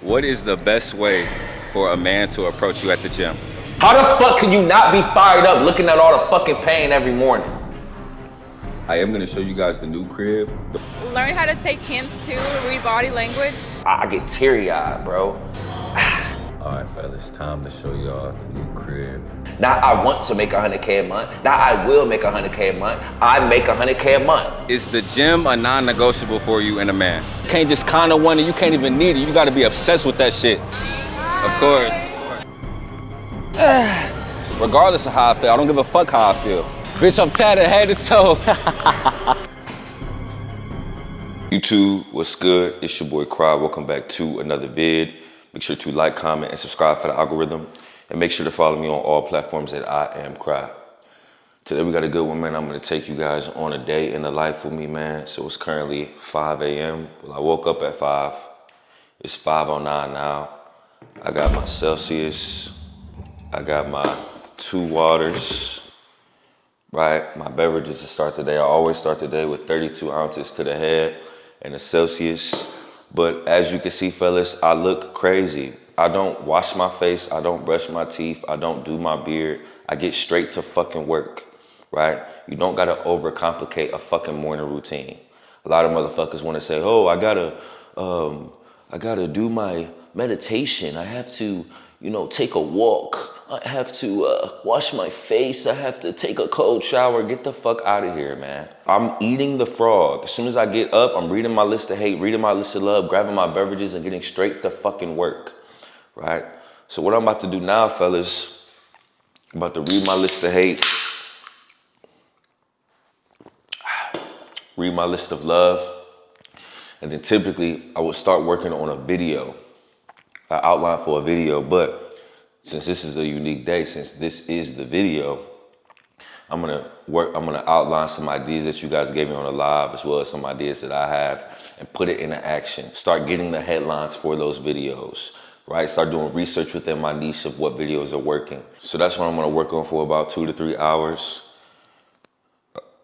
What is the best way for a man to approach you at the gym? How the fuck can you not be fired up looking at all the fucking pain every morning? I am gonna show you guys the new crib. Learn how to take hints too, read body language. I get teary-eyed, bro. All right, fellas, time to show y'all the new crib. Now I want to make 100K a month. Now I will make 100K a month. I make 100K a month. Is the gym a non-negotiable for you and a man? You can't just kinda want it, you can't even need it. You gotta be obsessed with that shit. Of course. Regardless of how I feel, I don't give a fuck how I feel. Bitch, I'm tatted head to toe. YouTube, what's good? It's your boy Cry. Welcome back to another vid. Make sure to like, comment, and subscribe for the algorithm. And make sure to follow me on all platforms at I Am Cry. Today we got a good one, man. I'm gonna take you guys on a day in the life with me, man. So it's currently 5 a.m. Well, I woke up at 5. It's 5:09 now. I got my Celsius. I got my 2 waters, right? My beverages to start the day. I always start the day with 32 ounces to the head and a Celsius. But as you can see, fellas, I look crazy. I don't wash my face. I don't brush my teeth. I don't do my beard. I get straight to fucking work, right? You don't gotta overcomplicate a fucking morning routine. A lot of motherfuckers wanna say, oh, I gotta do my meditation. I have to, take a walk. I have to wash my face. I have to take a cold shower. Get the fuck out of here, man. I'm eating the frog. As soon as I get up, I'm reading my list of hate, reading my list of love, grabbing my beverages and getting straight to fucking work, right? So what I'm about to do now, fellas, I'm about to read my list of hate, read my list of love, and then typically I would start working on a video, an outline for a video, but since this is a unique day, since this is the video, I'm gonna outline some ideas that you guys gave me on the live, as well as some ideas that I have, and put it into action. Start getting the headlines for those videos, right? Start doing research within my niche of what videos are working. So that's what I'm gonna work on for about 2 to 3 hours.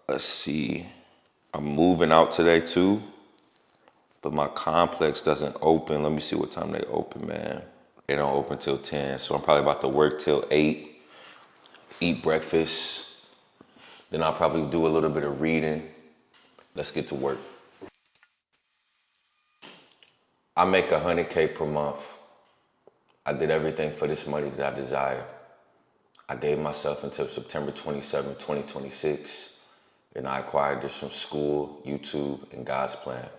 Let's see, I'm moving out today too, but my complex doesn't open. Let me see what time they open, man. They don't open till 10, so I'm probably about to work till 8, eat breakfast, then I'll probably do a little bit of reading. Let's get to work. I make 100K per month. I did everything for this money that I desire. I gave myself until September 27, 2026, and I acquired this from school, YouTube, and God's plan.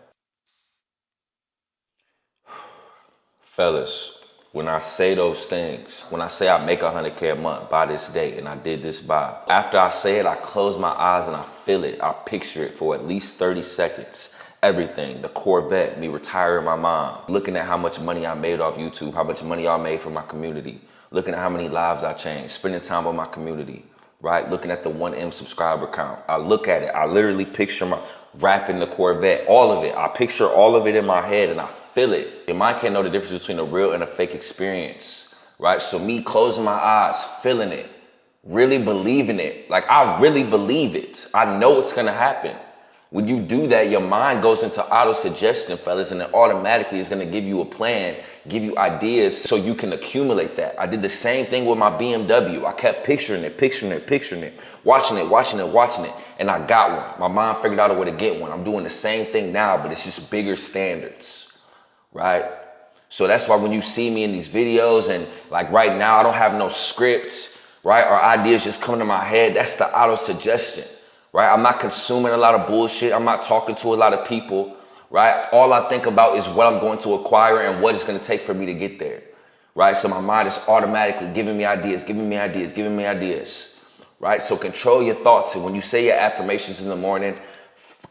Fellas, when I say those things, when I say I make 100K a month by this date and I did this by, after I say it, I close my eyes and I feel it. I picture it for at least 30 seconds. Everything, the Corvette, me retiring my mom, looking at how much money I made off YouTube, how much money I made for my community, looking at how many lives I changed, spending time with my community, right? Looking at the 1M subscriber count. I look at it, I literally picture my rapping the Corvette, all of it. I picture all of it in my head and I feel it. Your mind can't know the difference between a real and a fake experience, right? So me closing my eyes, feeling it, really believing it. Like I really believe it. I know it's gonna happen. When you do that, your mind goes into auto-suggestion, fellas, and it automatically is gonna give you a plan, give you ideas so you can accumulate that. I did the same thing with my BMW. I kept picturing it, watching it, and I got one. My mind figured out a way to get one. I'm doing the same thing now, but it's just bigger standards, right? So that's why when you see me in these videos and like right now, I don't have no script, right? Or ideas just coming to my head, that's the auto-suggestion. Right? I'm not consuming a lot of bullshit. I'm not talking to a lot of people, right? All I think about is what I'm going to acquire and what it's going to take for me to get there, right? So my mind is automatically giving me ideas, right? So control your thoughts. And when you say your affirmations in the morning,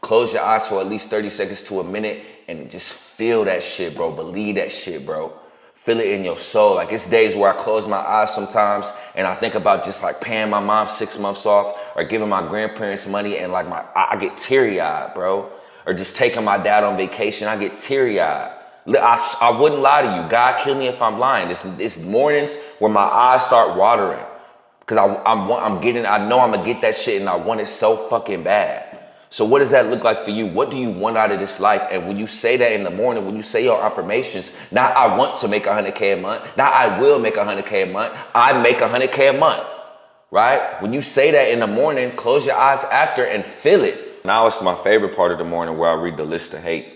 close your eyes for at least 30 seconds to a minute and just feel that shit, bro. Believe that shit, bro. Feel it in your soul. Like it's days where I close my eyes sometimes and I think about just like paying my mom 6 months off or giving my grandparents money and like I get teary-eyed, bro. Or just taking my dad on vacation, I get teary-eyed. I wouldn't lie to you. God kill me if I'm lying. It's mornings where my eyes start watering because I know I'm gonna get that shit and I want it so fucking bad. So what does that look like for you? What do you want out of this life? And when you say that in the morning, when you say your affirmations, not I want to make 100K a month, not I will make 100K a month, I make 100K a month, right? When you say that in the morning, close your eyes after and feel it. Now it's my favorite part of the morning where I read the list of hate.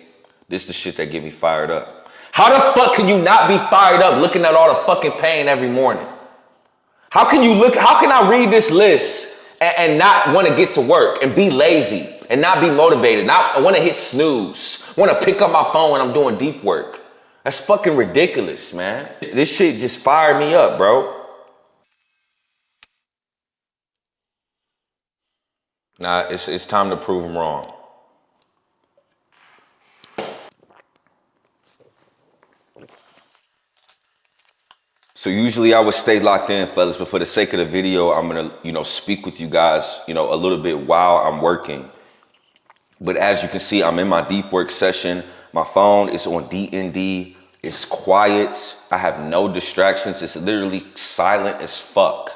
This is the shit that get me fired up. How the fuck can you not be fired up looking at all the fucking pain every morning? How can I read this list and not want to get to work and be lazy and not be motivated, not want to hit snooze, want to pick up my phone when I'm doing deep work? That's fucking ridiculous, man. This shit just fired me up, bro. Nah, it's time to prove them wrong. So usually I would stay locked in, fellas, but for the sake of the video, I'm gonna, speak with you guys, a little bit while I'm working. But as you can see, I'm in my deep work session. My phone is on DND. It's quiet. I have no distractions. It's literally silent as fuck,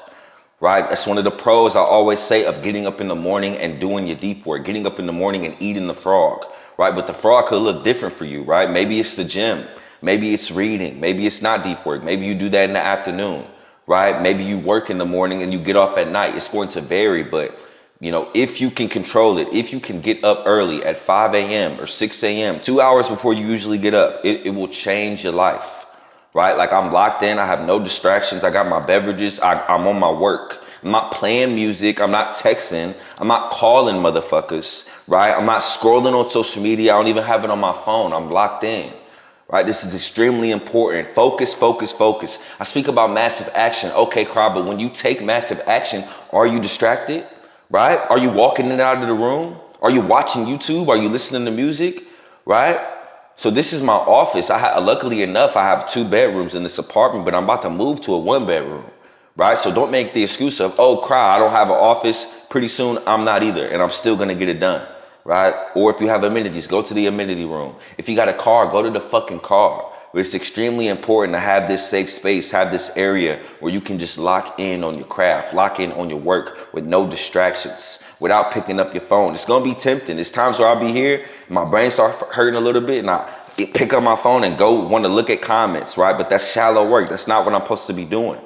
right? That's one of the pros I always say of getting up in the morning and doing your deep work, getting up in the morning and eating the frog, right? But the frog could look different for you, right? Maybe it's the gym. Maybe it's reading. Maybe it's not deep work. Maybe you do that in the afternoon, right? Maybe you work in the morning and you get off at night. It's going to vary, but if you can control it, if you can get up early at 5 a.m. or 6 a.m., 2 hours before you usually get up, it will change your life, right? Like I'm locked in. I have no distractions. I got my beverages. I'm on my work. I'm not playing music. I'm not texting. I'm not calling motherfuckers, right? I'm not scrolling on social media. I don't even have it on my phone. I'm locked in. Right, this is extremely important. Focus, focus, focus. I speak about massive action. Okay, Cry, but when you take massive action, are you distracted? Right? Are you walking in and out of the room? Are you watching YouTube? Are you listening to music? Right? So this is my office. Luckily enough, I have 2 bedrooms in this apartment, but I'm about to move to a 1-bedroom. Right? So don't make the excuse of, oh, Cry, I don't have an office. Pretty soon, I'm not either, and I'm still gonna get it done. Right? Or if you have amenities, go to the amenity room. If you got a car, go to the fucking car. But it's extremely important to have this safe space, have this area where you can just lock in on your craft, lock in on your work with no distractions, without picking up your phone. It's gonna be tempting. There's times where I'll be here, my brain starts hurting a little bit, and I pick up my phone and go want to look at comments, right? But that's shallow work. That's not what I'm supposed to be doing.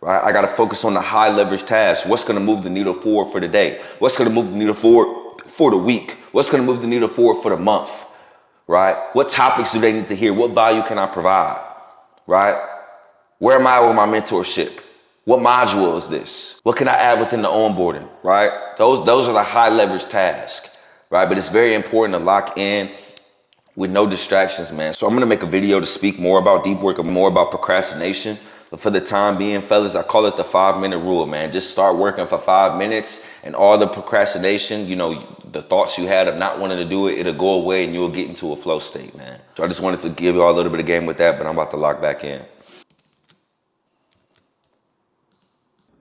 Right? I gotta focus on the high leverage tasks. What's gonna move the needle forward for the day? What's gonna move the needle forward for the week? What's going to move the needle forward for the month, right? What topics do they need to hear? What value can I provide, right? Where am I with my mentorship? What module is this? What can I add within the onboarding, right? Those are the high leverage tasks, right? But it's very important to lock in with no distractions, man. So I'm going to make a video to speak more about deep work and more about procrastination. But for the time being, fellas, I call it the 5-minute rule, man. Just start working for 5 minutes and all the procrastination, the thoughts you had of not wanting to do it, it'll go away and you'll get into a flow state, man. So I just wanted to give you all a little bit of game with that, but I'm about to lock back in.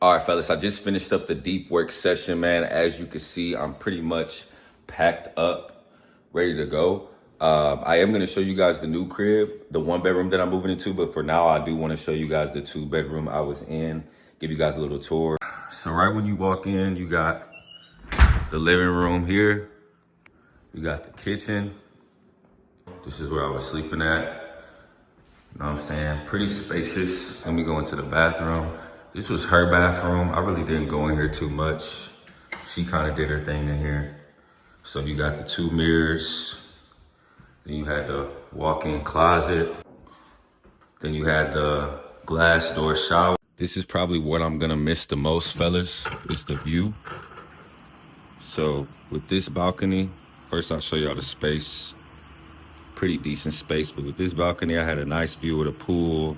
All right, fellas, I just finished up the deep work session, man. As you can see, I'm pretty much packed up, ready to go. I am going to show you guys the new crib, the 1-bedroom that I'm moving into. But for now, I do want to show you guys the 2-bedroom I was in, give you guys a little tour. So right when you walk in, you got the living room here. You got the kitchen. This is where I was sleeping at. You know what I'm saying? Pretty spacious. Let me go into the bathroom. This was her bathroom. I really didn't go in here too much. She kind of did her thing in here. So you got the 2 mirrors. Then you had the walk-in closet. Then you had the glass door shower. This is probably what I'm gonna miss the most, fellas, is the view. So with this balcony, first I'll show y'all the space. Pretty decent space, but with this balcony, I had a nice view of the pool.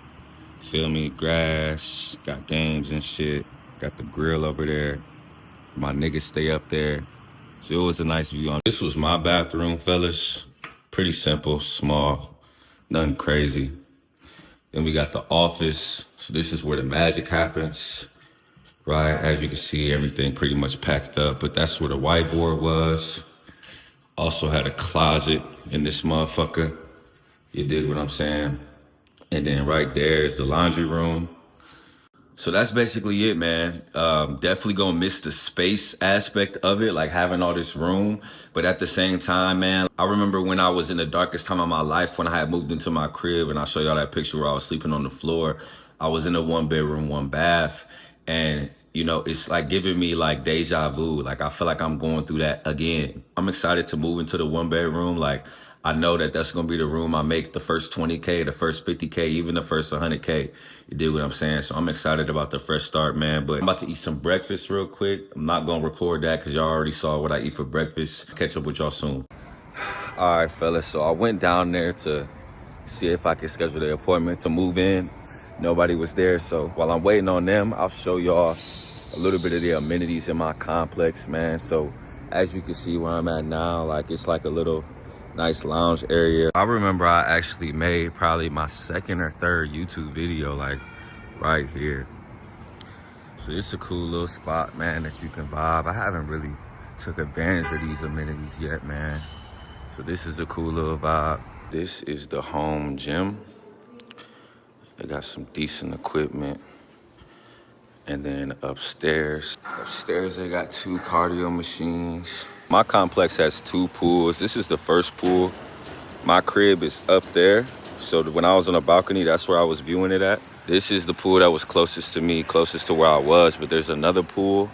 Feel me? Grass, got games and shit. Got the grill over there. My niggas stay up there. So it was a nice view. This was my bathroom, fellas. Pretty simple, small, nothing crazy. Then we got the office. So this is where the magic happens, right? As you can see, everything pretty much packed up, but that's where the whiteboard was. Also had a closet in this motherfucker. You dig what I'm saying? And then right there is the laundry room. So that's basically it, man. Definitely gonna miss the space aspect of it, like having all this room. But at the same time, man, I remember when I was in the darkest time of my life, when I had moved into my crib, and I'll show y'all that picture where I was sleeping on the floor. I was in a 1 bedroom, 1 bath, and you know, it's like giving me like deja vu. Like I feel like I'm going through that again. I'm excited to move into the 1 bedroom. Like I know that that's gonna be the room I make the first 20K, the first 50K, even the first 100K. You dig what I'm saying? So I'm excited about the fresh start, man. But I'm about to eat some breakfast real quick. I'm not gonna record that because y'all already saw what I eat for breakfast. Catch up with y'all soon. All right, fellas. So I went down there to see if I could schedule the appointment to move in. Nobody was there. So while I'm waiting on them, I'll show y'all a little bit of the amenities in my complex, man. So as you can see where I'm at now, like it's like a little nice lounge area. I remember I actually made probably my second or third YouTube video like right here. So it's a cool little spot, man, that you can vibe. I haven't really took advantage of these amenities yet, man. So this is a cool little vibe. This is the home gym. They got some decent equipment. And then upstairs they got 2 cardio machines. My complex has 2 pools. This is the first pool. My crib is up there. So when I was on the balcony, that's where I was viewing it at. This is the pool that was closest to me, closest to where I was. But there's another pool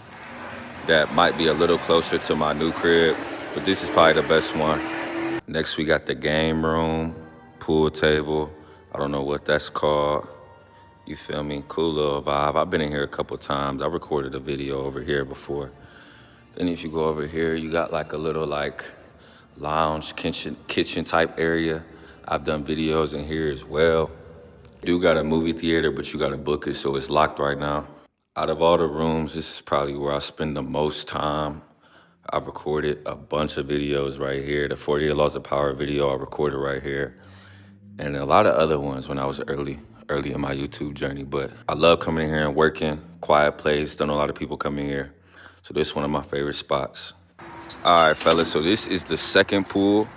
that might be a little closer to my new crib. But this is probably the best one. Next, we got the game room, pool table. I don't know what that's called. You feel me? Cool little vibe. I've been in here a couple times. I recorded a video over here before. Then if you go over here, you got like a little like lounge kitchen type area. I've done videos in here as well. You do got a movie theater, but you got to book it, so it's locked right now. Out of all the rooms, this is probably where I spend the most time. I've recorded a bunch of videos right here. The 48 Laws of Power video I recorded right here. And a lot of other ones when I was early in my YouTube journey. But I love coming in here and working. Quiet place, don't know a lot of people come in here. So this is one of my favorite spots. All right, fellas, so this is the second pool.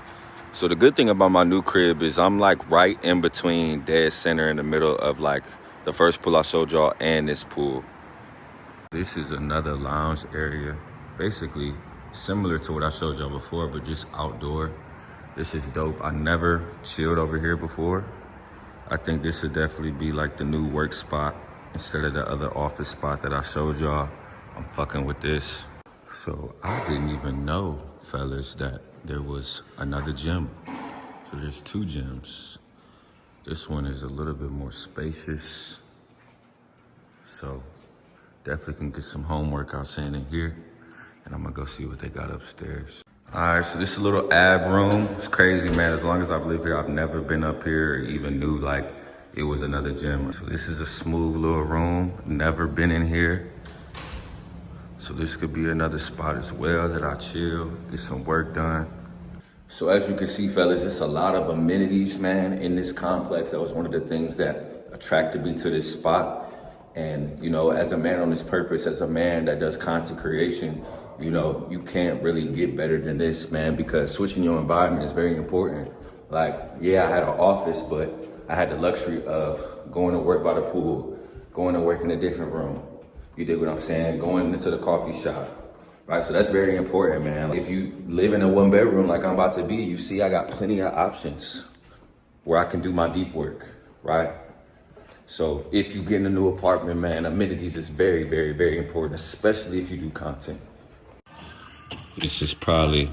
So the good thing about my new crib is I'm like right in between dead center in the middle of like the first pool I showed y'all and this pool. This is another lounge area, basically similar to what I showed y'all before, but just outdoor. This is dope. I never chilled over here before. I think this would definitely be like the new work spot instead of the other office spot that I showed y'all. I'm fucking with this. So I didn't even know, fellas, that there was another gym. So there's 2 gyms. This one is a little bit more spacious. So definitely can get some home workouts in here. And I'm gonna go see what they got upstairs. All right, so this is a little ab room. It's crazy, man. As long as I've lived here, I've never been up here or even knew like it was another gym. So this is a smooth little room. Never been in here. So this could be another spot as well that I chill, get some work done. So as you can see, fellas, it's a lot of amenities, man, in this complex. That was one of the things that attracted me to this spot. And, you know, as a man on this purpose, as a man that does content creation, you know, you can't really get better than this, man, because switching your environment is very important. Like, yeah, I had an office, but I had the luxury of going to work by the pool, going to work in a different room. You dig what I'm saying? Going into the coffee shop, right? So that's very important, man. If you live in a 1 bedroom like I'm about to be, you see I got plenty of options where I can do my deep work, right? So if you get in a new apartment, man, amenities is very, very, very important, especially if you do content. This is probably,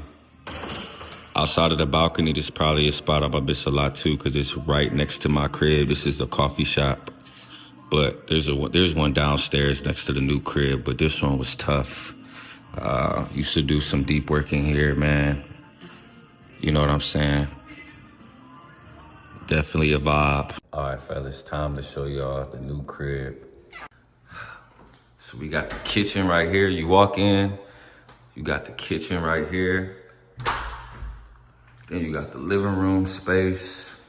outside of the balcony, this is probably a spot I'm gonna miss a lot too, because it's right next to my crib. This is the coffee shop. But there's one downstairs next to the new crib, but this one was tough. Used to do some deep work in here, man. You know what I'm saying? Definitely a vibe. All right, fellas, time to show y'all the new crib. So we got the kitchen right here. You walk in, you got the kitchen right here. Then you got the living room space.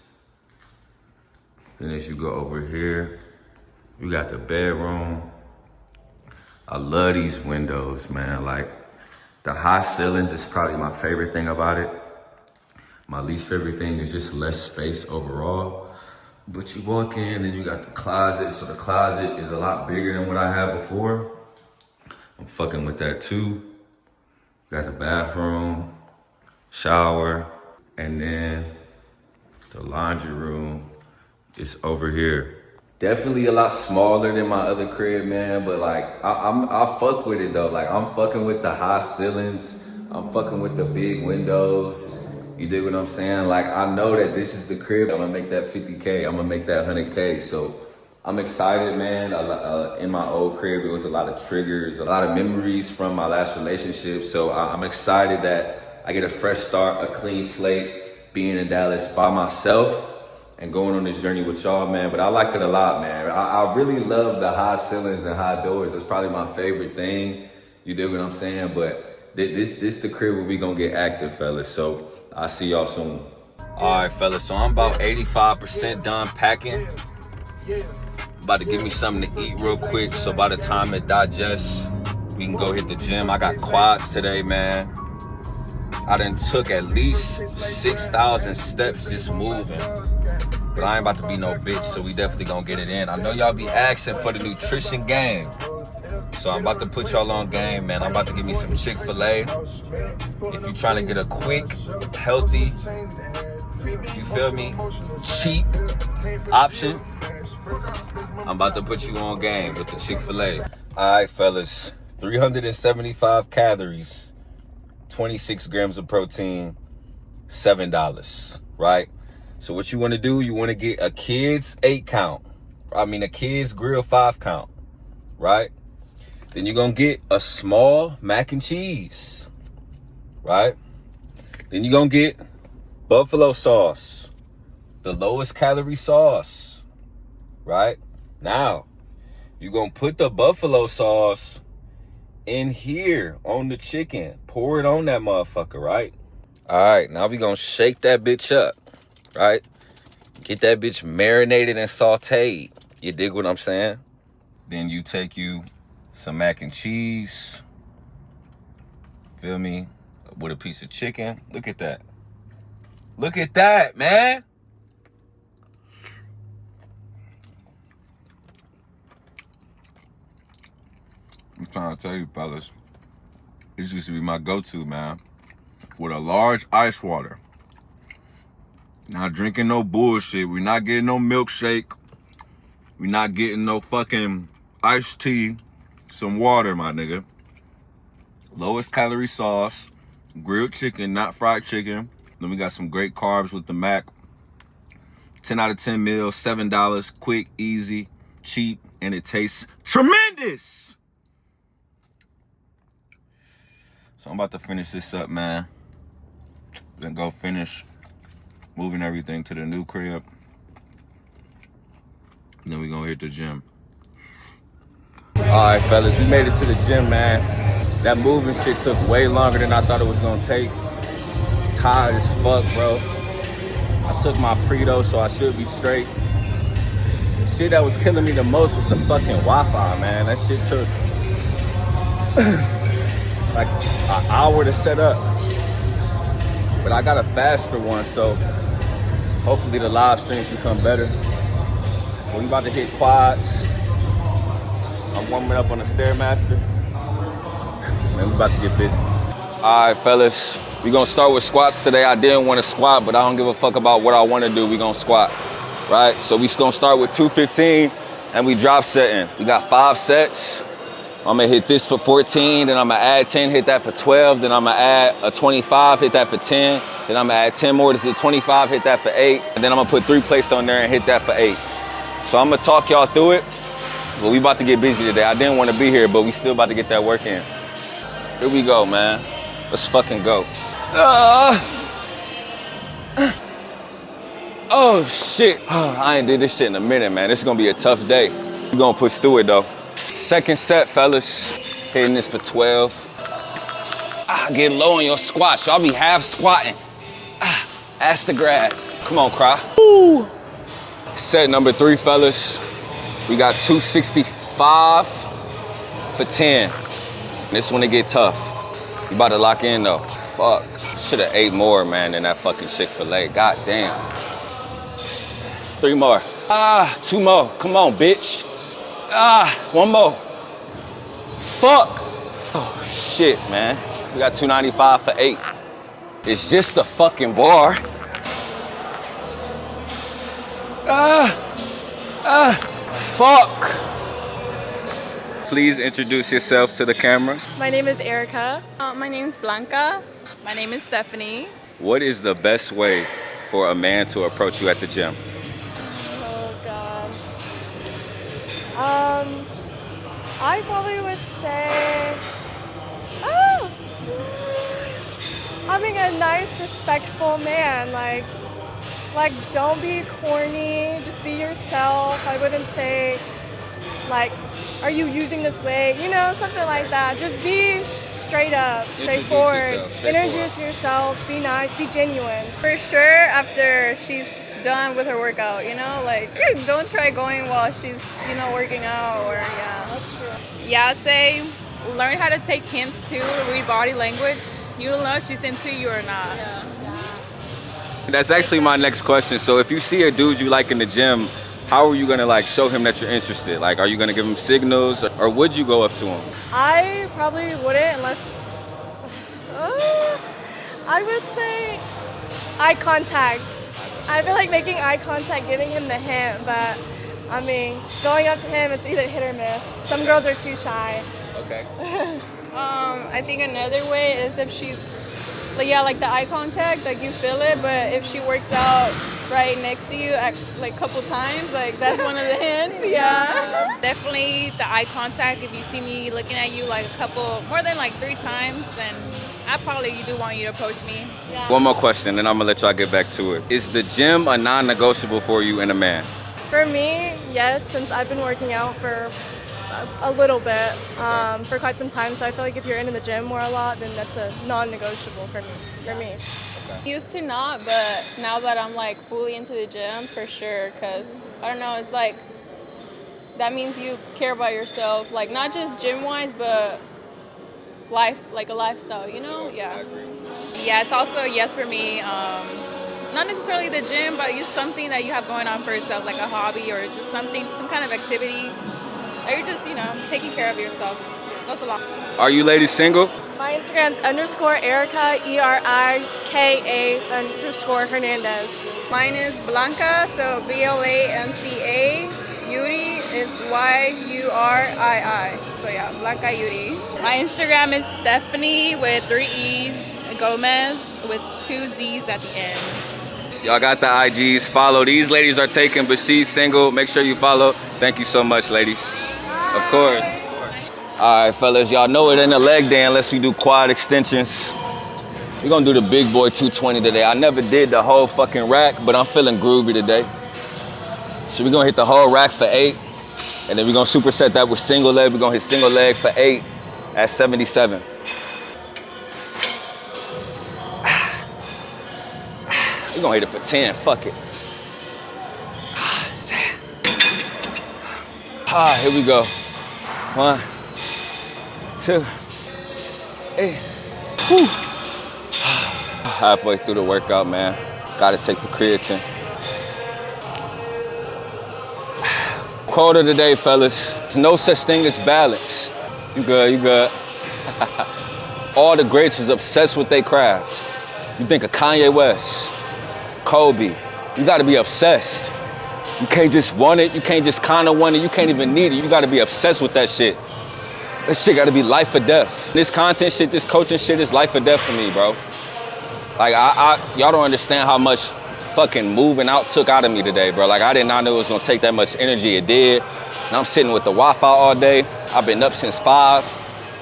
Then as you go over here, you got the bedroom. I love these windows, man. Like, the high ceilings is probably my favorite thing about it. My least favorite thing is just less space overall. But you walk in and you got the closet. So the closet is a lot bigger than what I had before. I'm fucking with that too. Got the bathroom, shower, and then the laundry room is over here. Definitely a lot smaller than my other crib, man. But like, I fuck with it though. Like, I'm fucking with the high ceilings. I'm fucking with the big windows. You dig what I'm saying? Like, I know that this is the crib. I'm gonna make that 50K. I'm gonna make that 100K. So I'm excited, man. In my old crib, there was a lot of triggers, a lot of memories from my last relationship. So I'm excited that I get a fresh start, a clean slate, being in Dallas by myself and going on this journey with y'all, man. But I like it a lot, man. I really love the high ceilings and high doors. That's probably my favorite thing. You dig what I'm saying? But this the crib where we gonna get active, fellas. So I'll see y'all soon. All right, fellas. So I'm about 85% done packing. About to give me something to eat real quick. So by the time it digests, we can go hit the gym. I got quads today, man. I done took at least 6,000 steps just moving. But I ain't about to be no bitch, so we definitely gonna get it in. I know y'all be asking for the nutrition game. So I'm about to put y'all on game, man. I'm about to give me some Chick-fil-A. If you trying to get a quick, healthy, you feel me, cheap option, I'm about to put you on game with the Chick-fil-A. All right, fellas, 375 calories, 26 grams of protein, $7, right? So what you want to do, you want to get a kid's 8 count. A kid's grill 5 count, right? Then you're going to get a small mac and cheese, right? Then you're going to get buffalo sauce, the lowest calorie sauce, right? Now, you're going to put the buffalo sauce in here on the chicken. Pour it on that motherfucker, right? All right, now we're going to shake that bitch up, right? Get that bitch marinated and sauteed. You dig what I'm saying? Then you take you some mac and cheese, feel me, with a piece of chicken. Look at that. Look at that, man. I'm trying to tell you, fellas, this used to be my go-to, man. With a large ice water. Not drinking no bullshit. We're not getting no milkshake. We're not getting no fucking iced tea. Some water, my nigga. Lowest calorie sauce. Grilled chicken, not fried chicken. Then we got some great carbs with the mac. 10 out of 10 meals, $7. Quick, easy, cheap, and it tastes tremendous. So I'm about to finish this up, man. Then go finish moving everything to the new crib. And then we gonna hit the gym. All right, fellas, we made it to the gym, man. That moving shit took way longer than I thought it was gonna take. Tired as fuck, bro. I took my Predo, so I should be straight. The shit that was killing me the most was the fucking Wi-Fi, man. That shit took like an hour to set up. But I got a faster one, so hopefully the live streams become better. We about to hit quads. I'm warming up on the Stairmaster. Man, we about to get busy. All right, fellas. We gonna start with squats today. I didn't want to squat, but I don't give a fuck about what I want to do. We gonna squat, right? So we gonna start with 215, and we drop setting. We got 5 sets. I'm gonna hit this for 14, then I'm gonna add 10, hit that for 12, then I'm gonna add a 25, hit that for 10, then I'm gonna add 10 more to the 25, hit that for 8, and then I'm gonna put 3 plates on there and hit that for 8. So I'm gonna talk y'all through it, but we about to get busy today. I didn't want to be here, but we still about to get that work in. Here we go, man. Let's fucking go. Oh, shit. I ain't did this shit in a minute, man. This is gonna be a tough day. We're gonna push through it, though. Second set, fellas. Hitting this for 12. Get low on your squats. Y'all be half squatting. Ass to grass. Come on, cry. Woo. Set number 3, fellas. We got 265 for 10. This one it get tough. You about to lock in though. Fuck. Should've ate more, man, than that fucking Chick-fil-A. God damn. 3 more. Ah, 2 more. Come on, bitch. Ah, 1 more. Fuck. Oh, shit, man. We got 295 for 8. It's just a fucking bar. Fuck. Please introduce yourself to the camera. My name is Erica. My name's Blanca. My name is Stephanie. What is the best way for a man to approach you at the gym? Oh God. I probably would say, having a nice, respectful man. Like don't be corny. Just be yourself. I wouldn't say, like, are you using this way? You know, something like that. Just be straight up, straightforward. Introduce yourself. Be nice. Be genuine. For sure, after she's done with her workout, you know, like, don't try going while she's, you know, working out or, yeah. That's true. Yeah, I'd say learn how to take hints too, read body language. You'll know if she's into you or not. Yeah. That's actually my next question. So if you see a dude you like in the gym, how are you gonna like show him that you're interested? Like, are you gonna give him signals, or would you go up to him? I probably wouldn't unless, I would say eye contact. I feel like making eye contact, giving him the hint, but I mean, going up to him, it's either hit or miss. Some girls are too shy. Okay. I think another way is if she's, like, yeah, like the eye contact, like you feel it, but if she works out right next to you at, like, couple times, like that's one of the hints. Yeah. Definitely the eye contact. If you see me looking at you like more than like 3 times, then I probably do want you to approach me. Yeah. One more question, then I'm gonna let y'all get back to it. Is the gym a non-negotiable for you and a man? For me, yes, since I've been working out for a little bit, for quite some time, so I feel like if you're in the gym more a lot, then that's a non-negotiable for me. Used to not, but now that I'm like fully into the gym, for sure, because I don't know, it's like that means you care about yourself, like not just gym wise, but life, like a lifestyle, you know? Yeah. Yeah, it's also a yes for me. Not necessarily the gym, but just something that you have going on for yourself, like a hobby or just something, some kind of activity. Or you're just, you know, taking care of yourself. That's a lot. Are you ladies single? My Instagram's _Erica, ERIKA_Hernandez. Mine is Blanca, so BLANCA. Yuri is YURII. So yeah, Blanca Yuri. My Instagram is Stephanie with 3 E's, Gomez with 2 Z's at the end. Y'all got the IGs. Follow. These ladies are taken, but she's single. Make sure you follow. Thank you so much, ladies. Of course. All right, fellas. Y'all know it ain't a leg day unless we do quad extensions. We're gonna do the big boy 220 today. I never did the whole fucking rack, but I'm feeling groovy today. So we're gonna hit the whole rack for 8, and then we're gonna superset that with single leg. We're gonna hit single leg for 8 at 77. We're gonna hit it for 10, fuck it. Here we go. 1, 2, 8. Whew. Halfway through the workout, man. Gotta take the creatine. Quote of the day, fellas. There's no such thing as balance. You good, you good. All the greats is obsessed with their craft. You think of Kanye West, Kobe. You gotta be obsessed. You can't just want it. You can't just kind of want it. You can't even need it. You gotta be obsessed with that shit. That shit gotta be life or death. This content shit, this coaching shit is life or death for me, bro. Like, y'all don't understand how much fucking moving out took out of me today, bro. Like, I did not know it was gonna take that much energy. It did. And I'm sitting with the Wi-Fi all day. I've been up since 5,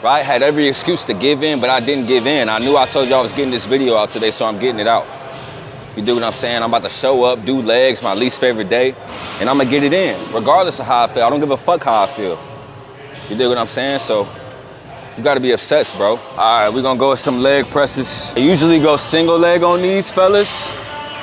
right? Had every excuse to give in, but I didn't give in. I knew I told you I was getting this video out today, so I'm getting it out. You do what I'm saying? I'm about to show up, do legs, my least favorite day, and I'm gonna get it in, regardless of how I feel. I don't give a fuck how I feel. You dig what I'm saying? So you gotta be obsessed, bro. All right, we're gonna go with some leg presses. I usually go single leg on these, fellas,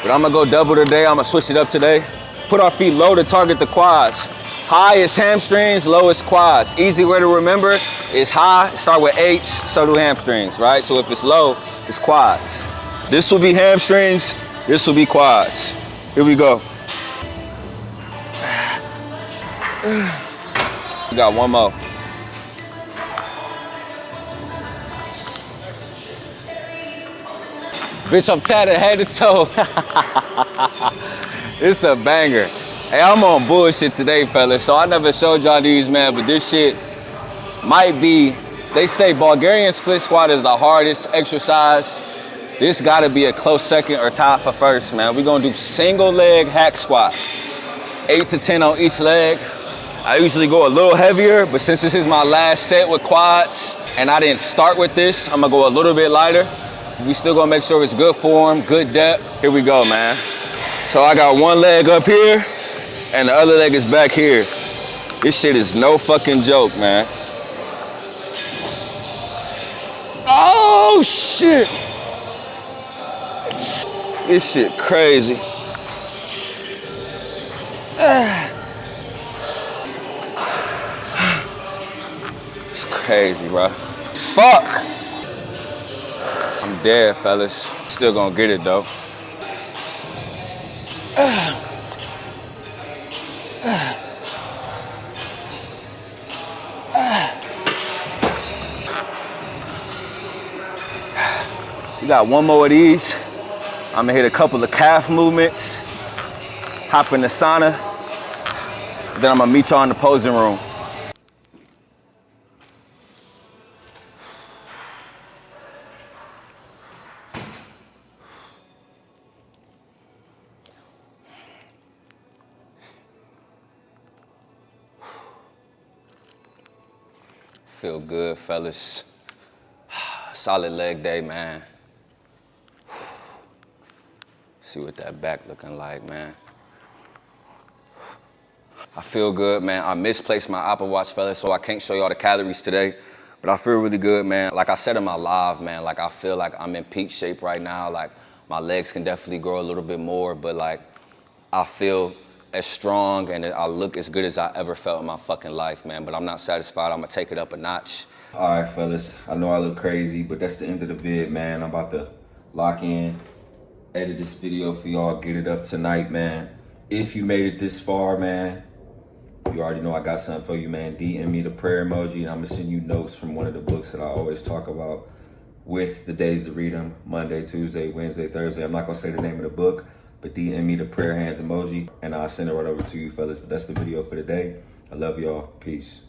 but I'm gonna go double today. I'm gonna switch it up today. Put our feet low to target the quads. High is hamstrings, low is quads. Easy way to remember is high, start with H, so do hamstrings, right? So if it's low, it's quads. This will be hamstrings, this will be quads. Here we go. We got one more. Bitch, I'm tatted head to toe. It's a banger. Hey, I'm on bullshit today, fellas, so I never showed y'all these, man, but this shit might be, they say Bulgarian split squat is the hardest exercise. This gotta be a close second or tie for first, man. We're gonna do single leg hack squat. 8 to 10 on each leg. I usually go a little heavier, but since this is my last set with quads and I didn't start with this, I'm gonna go a little bit lighter. We still gonna make sure it's good form, good depth. Here we go, man. So I got one leg up here and the other leg is back here. This shit is no fucking joke, man. Oh shit. This shit crazy. It's crazy, bro. Fuck. I'm dead, fellas. Still gonna get it though. We got one more of these. I'm gonna hit a couple of calf movements, hop in the sauna, then I'm gonna meet y'all in the posing room. Feel good, fellas. Solid leg day, man. See what that back looking like, man. I feel good, man. I misplaced my Apple Watch, fellas, so I can't show y'all the calories today, but I feel really good, man. Like I said in my live, man, like I feel like I'm in peak shape right now. Like my legs can definitely grow a little bit more, but like I feel as strong and I look as good as I ever felt in my fucking life, man. But I'm not satisfied. I'm gonna take it up a notch. All right, fellas. I know I look crazy, but that's the end of the vid, man. I'm about to lock in, edit this video for y'all, get it up tonight, man. If you made it this far, man, you already know I got something for you, man. DM me the prayer emoji, and I'm gonna send you notes from one of the books that I always talk about with the days to read them: Monday, Tuesday, Wednesday, Thursday. I'm not gonna say the name of the book, but DM me the prayer hands emoji, and I'll send it right over to you, fellas. But that's the video for today. I love y'all. Peace.